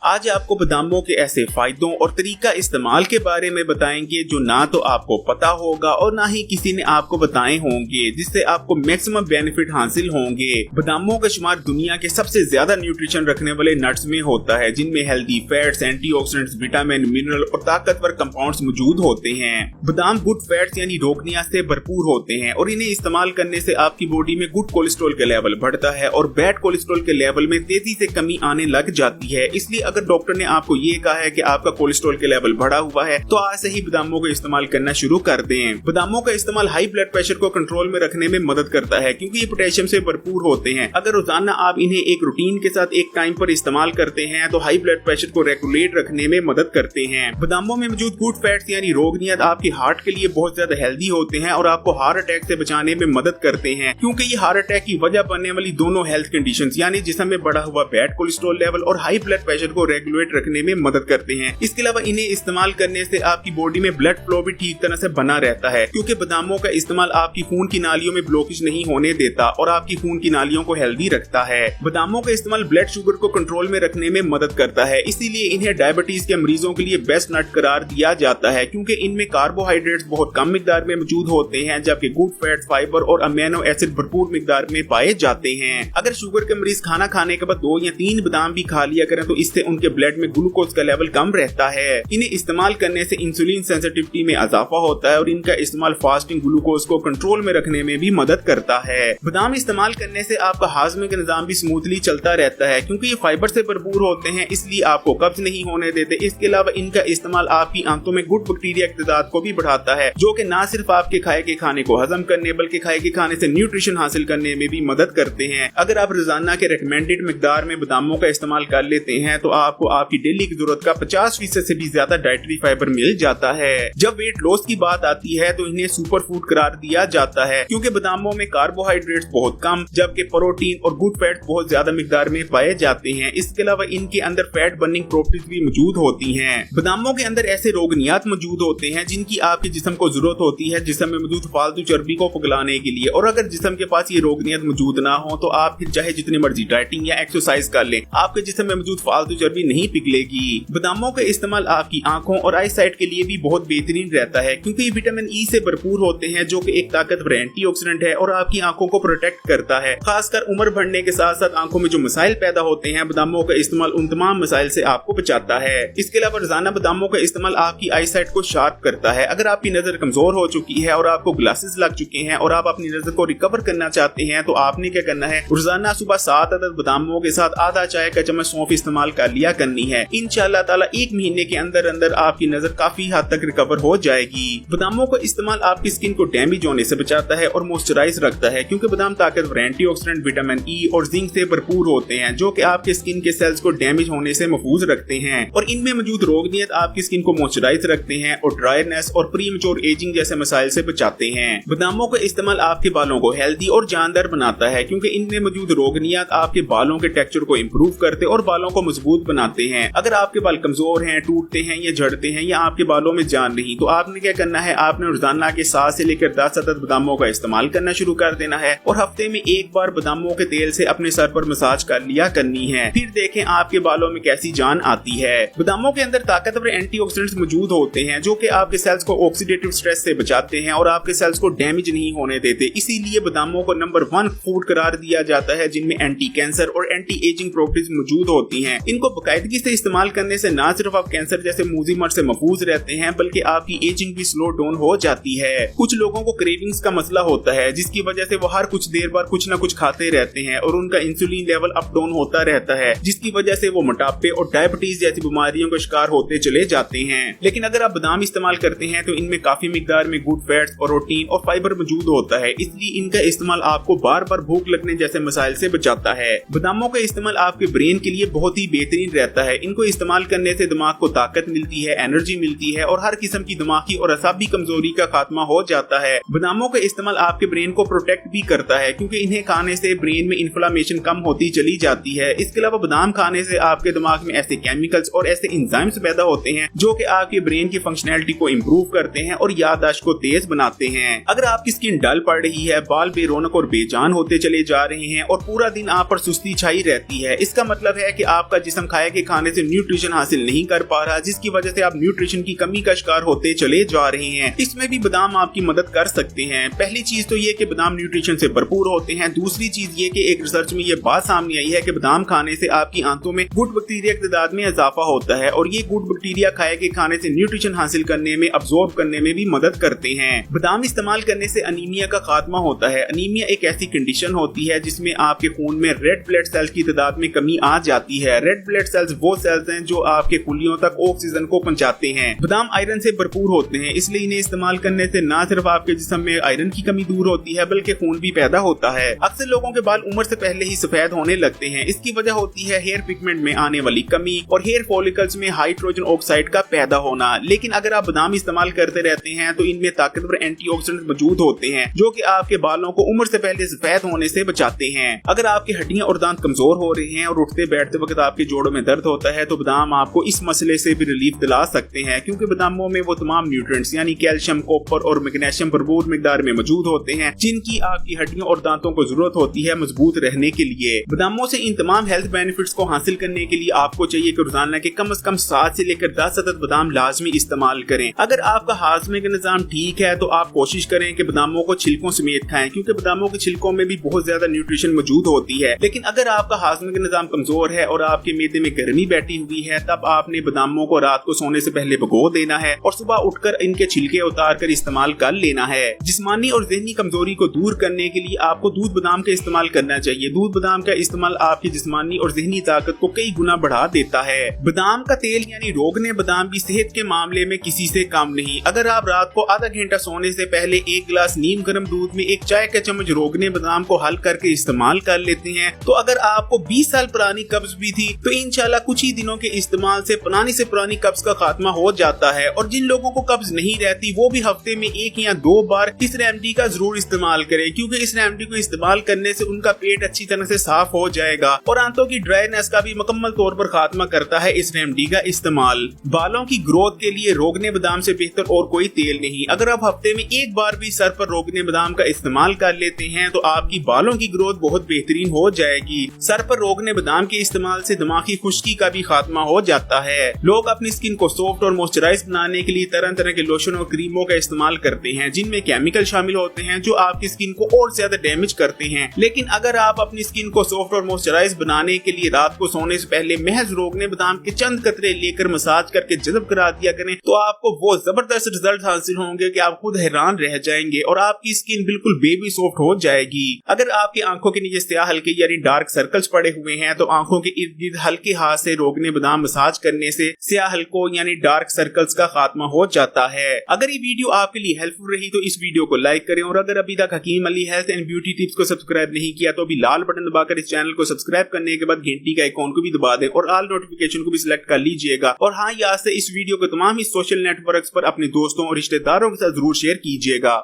आज आपको बादामों के ऐसे फायदों और तरीका इस्तेमाल के बारे में बताएंगे जो ना तो आपको पता होगा और ना ही किसी ने आपको बताए होंगे, जिससे आपको मैक्सिमम बेनिफिट हासिल होंगे। बादामों का शुमार दुनिया के सबसे ज्यादा न्यूट्रिशन रखने वाले नट्स में होता है, जिनमें healthy fats, antioxidants, vitamin, mineral और ताकतवर कंपाउंड्स मौजूद होते हैं। बादाम गुड फैट्स यानी रोगनियत से भरपूर होते हैं और इन्हें इस्तेमाल करने से आपकी बॉडी में गुड कोलेस्ट्रॉल का लेवल बढ़ता है और बैड कोलेस्ट्रॉल के लेवल में तेजी से कमी आने लग जाती है। इसलिए अगर डॉक्टर ने आपको ये कहा है कि आपका कोलेस्ट्रॉल के लेवल बढ़ा हुआ है तो आज से ही बादामों का इस्तेमाल करना शुरू कर दें। बादामों का इस्तेमाल हाई ब्लड प्रेशर को कंट्रोल में रखने में मदद करता है, क्योंकि ये पोटेशियम से भरपूर होते हैं। अगर रोजाना आप इन्हें एक रूटीन के साथ एक टाइम पर इस्तेमाल करते हैं तो हाई ब्लड प्रेशर को रेगुलेट रखने में मदद करते हैं। बादामों में मौजूद गुड फैट्स यानी रोगनियत आपके हार्ट के लिए बहुत ज्यादा हेल्दी होते हैं और आपको हार्ट अटैक से बचाने में मदद करते हैं, क्योंकि ये हार्ट अटैक की वजह बनने वाली दोनों हेल्थ कंडीशंस यानी जिस्म में बढ़ा हुआ बैड कोलेस्ट्रॉल लेवल और हाई ब्लड प्रेशर को रेगुलेट रखने में मदद करते हैं। इसके अलावा इन्हें इस्तेमाल करने से आपकी बॉडी में ब्लड फ्लो भी ठीक तरह से बना रहता है, क्योंकि बादामों का इस्तेमाल आपकी खून की नालियों में ब्लॉकेज नहीं होने देता और आपकी खून की नालियों को हेल्दी रखता है। बादामों का इस्तेमाल ब्लड शुगर को कंट्रोल में रखने में मदद करता है, इसीलिए इन्हें डायबिटीज के मरीजों के लिए बेस्ट नट करार दिया जाता है, क्योंकि इनमें कार्बोहाइड्रेट्स बहुत कम मिकदार में मौजूद होते हैं, जबकि गुड फैट्स, फाइबर और अमीनो एसिड भरपूर मिकदार में पाए जाते हैं। अगर शुगर के मरीज खाना खाने के बाद 2 या 3 बादाम भी खा लिया करें तो इससे उनके ब्लड में ग्लूकोज का लेवल कम रहता है। इन्हें इस्तेमाल करने से इंसुलिन सेंसिटिविटी में इजाफा होता है और इनका इस्तेमाल फास्टिंग ग्लूकोज को कंट्रोल में रखने में भी मदद करता है। बादाम इस्तेमाल करने से आपका हाजमे का निजाम भी स्मूथली चलता रहता है, क्योंकि ये फाइबर से भरपूर होते हैं, इसलिए आपको कब्ज नहीं होने देते। इसके अलावा इनका इस्तेमाल आपकी आंतों में गुड बैक्टीरिया की तादाद को भी बढ़ाता है, जो कि न सिर्फ आपके खाए के खाने को हजम करने बल्कि खाए के खाने से न्यूट्रिशन हासिल करने में भी मदद करते हैं। अगर आप रोजाना के रिकमेंडेड मिकदार में बादामों का इस्तेमाल कर लेते हैं तो आपको आपकी डेली की जरूरत का 50% से भी ज्यादा डाइटरी फाइबर मिल जाता है। जब वेट लॉस की बात आती है तो इन्हें सुपर फूड करार दिया जाता है, क्योंकि बादामों में कार्बोहाइड्रेट्स बहुत कम जबकि प्रोटीन और गुड फैट बहुत ज्यादा मिकदार में पाए जाते हैं। इसके अलावा इनके अंदर फैट बर्निंग प्रॉपर्टीज भी मौजूद होती हैं। बादामों के अंदर ऐसे रोगनियात मौजूद होते हैं जिनकी आपके जिस्म को जरूरत होती है जिस्म में मौजूद फालतू चर्बी को पिघलाने के लिए, और अगर जिस्म के पास ये रोगनियत मौजूद ना हो तो आप फिर चाहे जितनी मर्जी डाइटिंग या एक्सरसाइज कर लें, आपके जिस्म में मौजूद फालतू चर्बी नहीं पिघलेगी। बादामों का इस्तेमाल आपकी आंखों और आई साइट के लिए भी बहुत बेहतरीन रहता है, क्योंकि ये विटामिन ई से भरपूर होते हैं, जो कि एक ताकतवर एंटीऑक्सीडेंट है और आपकी आंखों को प्रोटेक्ट करता है। खासकर उम्र बढ़ने के साथ साथ आंखों में जो मसाइल पैदा होते हैं, बादामों का इस्तेमाल उन तमाम मसाइल से आपको बचाता है। इसके अलावा रोजाना बादामों का इस्तेमाल आपकी आई साइट को शार्प करता है। अगर आपकी नजर कमजोर हो चुकी है और आपको ग्लासेस लग चुके हैं और आप अपनी नजर को रिकवर करना चाहते हैं तो आपने क्या करना है, रोजाना सुबह 7 अदद बादामों के साथ आधा चाय का चम्मच सौंफ इस्तेमाल कर लिया करनी है। इंशाअल्लाह ताला 1 महीने के अंदर अंदर आपकी नजर काफी हद तक रिकवर हो जाएगी। बादामों का इस्तेमाल आपकी स्किन को डैमेज होने से बचाता है और मॉइस्चराइज रखता है, क्योंकि बादाम ताकतवर एंटीऑक्सीडेंट, विटामिन ई और जिंक से भरपूर होते हैं, जो कि आपके स्किन के सेल्स को डैमेज होने से महफूज रखते हैं। और इनमें मौजूद रोगनियत आपकी स्किन को मॉइस्चराइज रखते हैं और ड्राइनेस और प्रीमेच्योर एजिंग जैसे मसाइल से बचाते हैं। बादामों का इस्तेमाल आपके बालों को हेल्दी और जानदार बनाता है, क्योंकि इनमें मौजूद रोगनियत आपके बालों के टेक्सचर को इम्प्रूव करते और बालों को मजबूत बनाते हैं। अगर आपके बाल कमजोर हैं, टूटते हैं या झड़ते हैं या आपके बालों में जान नहीं, तो आपने क्या करना है, आपने रोजाना के 7 से लेकर 10 अदद बादामों का इस्तेमाल करना शुरू कर देना है और हफ्ते में एक बार बादामों के तेल से अपने सर पर मसाज कर लिया करनी है। फिर देखें आपके बालों में कैसी जान आती है। बादामों के अंदर ताकतवर एंटीऑक्सीडेंट्स मौजूद होते हैं, जो कि आपके सेल्स को ऑक्सीडेटिव स्ट्रेस से बचाते हैं और आपके सेल्स को डैमेज नहीं होने देते। इसीलिए बादामों को नंबर 1 फूड करार दिया जाता है, जिनमें एंटी कैंसर और एंटी एजिंग प्रॉपर्टीज मौजूद होती हैं। इनको बाकायदगी से इस्तेमाल करने से न सिर्फ आप कैंसर जैसे मूजी मर्ज से महफूज रहते हैं, बल्कि आपकी एजिंग भी स्लो डाउन हो जाती है। कुछ लोगों को क्रेविंग्स का मसला होता है, जिसकी वजह से वो हर कुछ देर बाद कुछ न कुछ खाते रहते हैं और उनका इंसुलिन लेवल अप डाउन होता रहता है, जिसकी वजह से वो मोटापे और डायबिटीज जैसी बीमारियों का शिकार होते चले जाते हैं। लेकिन अगर आप बादाम इस्तेमाल करते हैं तो इनमें काफी मिकदार में गुड फैट्स, प्रोटीन और फाइबर मौजूद होता है, इसलिए इनका इस्तेमाल आपको बार बार भूख लगने जैसे मसाइल से बचाता है। बादामों का इस्तेमाल आपके ब्रेन के लिए बहुत ही बेहतरीन रहता है। इनको इस्तेमाल करने से दिमाग को ताकत मिलती है, एनर्जी मिलती है और हर किस्म की दिमागी और असाबी कमजोरी का खात्मा हो जाता है। बादामों का इस्तेमाल आपके ब्रेन को प्रोटेक्ट भी करता है, क्योंकि इन्हें खाने से ब्रेन में इन्फ्लेमेशन कम होती चली जाती है। इसके अलावा बादाम खाने से आपके दिमाग में ऐसे केमिकल्स और ऐसे एंजाइम्स पैदा होते हैं जो कि आपके ब्रेन की फंक्शनैलिटी को इम्प्रूव करते हैं और याददाश्त को तेज बनाते हैं। अगर आपकी स्किन डल पड़ रही है, बाल बेरौनक और बेजान होते चले जा रहे हैं और पूरा दिन आप पर सुस्ती छाई रहती है, इसका मतलब है कि आपका जिस्म खाया के खाने से न्यूट्रिशन हासिल नहीं कर पा रहा, जिसकी वजह से आप न्यूट्रिशन की कमी का शिकार होते चले जा रहे हैं, इसमें भी बादाम आपकी मदद कर सकते हैं। पहली चीज तो ये कि बादाम न्यूट्रिशन से भरपूर होते हैं। दूसरी चीज ये कि एक रिसर्च में ये बात सामने आई है कि बादाम खाने से आपकी आंतों में गुड बैक्टीरिया की तादाद में इजाफा होता है और ये गुड बैक्टीरिया खाया के खाने से न्यूट्रिशन हासिल करने में, अब्सॉर्ब करने में भी मदद करते हैं। बादाम इस्तेमाल करने से अनीमिया का खात्मा होता है। अनीमिया एक ऐसी कंडीशन होती है जिसमें आपके खून में रेड ब्लड सेल्स की तादाद में कमी आ जाती है। रेड ब्लड सेल्स वो सेल्स हैं जो आपके खुलियों तक ऑक्सीजन को पहुंचाते हैं। बादाम आयरन से भरपूर होते हैं, इसलिए इन्हें इस्तेमाल करने से न सिर्फ आपके जिस्म में आयरन की कमी दूर होती है बल्कि खून भी पैदा होता है। अक्सर लोगों के बाल उम्र से पहले ही सफेद होने लगते हैं। इसकी वजह होती है हेयर पिगमेंट में आने वाली कमी और हेयर फॉलिकल्स में हाइड्रोजन ऑक्साइड का पैदा होना। लेकिन अगर आप बादाम इस्तेमाल करते रहते हैं तो इनमें ताकतवर एंटीऑक्सीडेंट मौजूद होते हैं जो कि आपके बालों को उम्र से पहले सफेद होने से बचाते हैं। अगर आपकी हड्डियां और दांत कमजोर हो रहे हैं और उठते बैठते वक्त आपके जोड़ों में दर्द होता है तो बादाम आपको इस मसले से भी रिलीफ दिला सकते हैं, क्योंकि बादामों में वो तमाम न्यूट्रिएंट्स यानी कैल्शियम, कॉपर और मैग्नीशियम भरपूर मिकदार में मौजूद होते हैं जिनकी आपकी हड्डियों और दांतों को जरूरत होती है मजबूत रहने के लिए। बादामों से इन तमाम हेल्थ बेनिफिट्स को हासिल करने के लिए आपको चाहिए कि रोजाना के कम से कम 7 से लेकर 10 अदद बादाम लाजमी इस्तेमाल करें। अगर आपका हाजमे का निजाम ठीक है तो आप कोशिश करें कि बादामों को छिलकों समेत खाएं, क्योंकि बादामों के छिलकों में भी बहुत ज्यादा न्यूट्रिशन मौजूद होती है। लेकिन अगर आपका हाजमे का निजाम कमजोर है और आपके मैदे में गर्मी बैठी हुई है तब आपने बादामों को रात को सोने से पहले भिगो देना है और सुबह उठकर इनके छिलके उतार कर इस्तेमाल कर लेना है। जिस्मानी और ज़हनी कमजोरी को दूर करने के लिए आपको दूध बादाम का इस्तेमाल करना चाहिए। दूध बादाम का इस्तेमाल आपकी जिस्मानी और ज़हनी ताकत को कई गुना बढ़ा देता है। बादाम का तेल यानी रोगने बादाम भी सेहत के मामले में किसी से कम नहीं। अगर आप रात को आधा घंटा सोने से पहले 1 गिलास नीम गर्म दूध में 1 चाय का चम्मच रोगने बादाम को हल करके इस्तेमाल कर लेते हैं तो अगर आपको 20 साल पुरानी कब्ज भी थी तो इंशाल्लाह कुछ ही दिनों के इस्तेमाल से पुरानी कब्ज का खात्मा हो जाता है। और जिन लोगों को कब्ज नहीं रहती वो भी हफ्ते में 1 या 2 बार इस रेमेडी का जरूर इस्तेमाल करें, क्योंकि इस रेमेडी को इस्तेमाल करने से उनका पेट अच्छी तरह से साफ हो जाएगा और आंतों की ड्राइनेस का भी मुकम्मल तौर पर खात्मा करता है इस रेमेडी का इस्तेमाल। बालों की ग्रोथ के लिए रोगने बादाम से बेहतर और कोई तेल नहीं। अगर आप हफ्ते में 1 बार भी सर पर रोगने बादाम का इस्तेमाल कर लेते हैं तो आपकी बालों की ग्रोथ बहुत बेहतरीन हो जाएगी। सर पर रोगने बादाम के इस्तेमाल से दिमागी खुश्की का भी खात्मा हो जाता है। लोग अपनी स्किन को सॉफ्ट और मॉइस्चराइज बनाने के लिए तरह तरह के लोशन और क्रीमों का इस्तेमाल करते हैं जिनमें केमिकल शामिल होते हैं जो आपकी स्किन को और ज्यादा डैमेज करते हैं। लेकिन अगर आप अपनी स्किन को सॉफ्ट और मॉइस्चराइज बनाने के लिए रात को सोने से पहले महज रोगने बादाम के चंद कतरे लेकर मसाज करके जज़ब करा दिया करें तो आपको वो जबरदस्त रिजल्ट हासिल होंगे कि आप खुद हैरान रह जाएंगे और आपकी स्किन बिल्कुल बेबी सॉफ्ट हो जाएगी। अगर आपकी आंखों के नीचे स्याह हल्के यानी डार्क सर्कल्स पड़े हुए हैं तो आंखों के इर्द गिर्द हल्के हाथ से रोगने बादाम मसाज करने से स्याह हल्कों यानी डार्क सर्कल्स का खात्मा हो जाता है। अगर ये वीडियो आपके लिए हेल्पफुल रही तो इस वीडियो को लाइक करें और अगर अभी तक Hakeem Ali health and beauty tips को सब्सक्राइब नहीं किया तो अभी लाल बटन दबाकर इस चैनल को सब्सक्राइब करने के बाद घंटी का आइकॉन को भी दबा दें और ऑल नोटिफिकेशन को भी सिलेक्ट कर लीजिएगा। और हाँ, यहाँ से इस वीडियो को तमाम ही सोशल नेटवर्क्स पर अपने दोस्तों और रिश्तेदारों के साथ जरूर शेयर कीजिएगा।